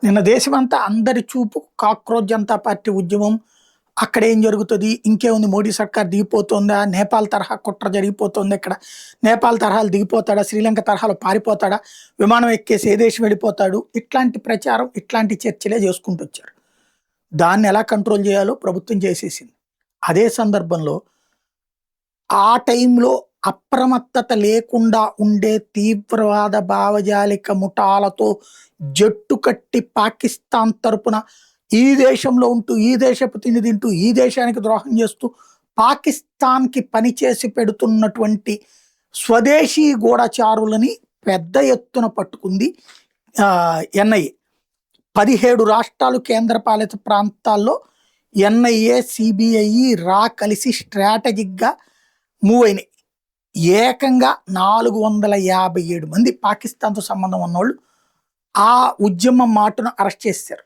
నిన్న దేశమంతా అందరి చూపు కాక్రోచ్ జనతా పార్టీ ఉద్యమం. అక్కడ ఏం జరుగుతుంది, ఇంకేముంది, మోడీ సర్కార్ దిగిపోతుందా, నేపాల్ తరహా కుట్ర జరిగిపోతుంది, ఇక్కడ నేపాల్ తరహాలు దిగిపోతాడా, శ్రీలంక తరహాలో పారిపోతాడా, విమానం ఎక్కేసి ఏ దేశం వెళ్ళిపోతాడు, ఇట్లాంటి ప్రచారం ఇట్లాంటి చర్చలే చేసుకుంటూ వచ్చారు. దాన్ని ఎలా కంట్రోల్ చేయాలో ప్రభుత్వం చేసేసింది. అదే సందర్భంలో ఆ టైంలో అప్రమత్తత లేకుండా ఉండే తీవ్రవాద భావజాలిక ముఠాలతో జట్టు కట్టి పాకిస్తాన్ తరపున ఈ దేశంలో ఉంటూ ఈ దేశపు తిండి తింటూ ఈ దేశానికి ద్రోహం చేస్తూ పాకిస్తాన్కి పనిచేసి పెడుతున్నటువంటి స్వదేశీ గూఢచారులని పెద్ద ఎత్తున పట్టుకుంది ఎన్ఐఏ. 17 రాష్ట్రాలు కేంద్రపాలిత ప్రాంతాల్లో ఎన్ఐఏ సిబిఐ రా కలిసి స్ట్రాటజిక్గా మూవ్ అయినాయి. ఏకంగా 457 మంది పాకిస్తాన్తో సంబంధం ఉన్నవాళ్ళు ఆ ఉద్యమం మాటను అరెస్ట్ చేశారు.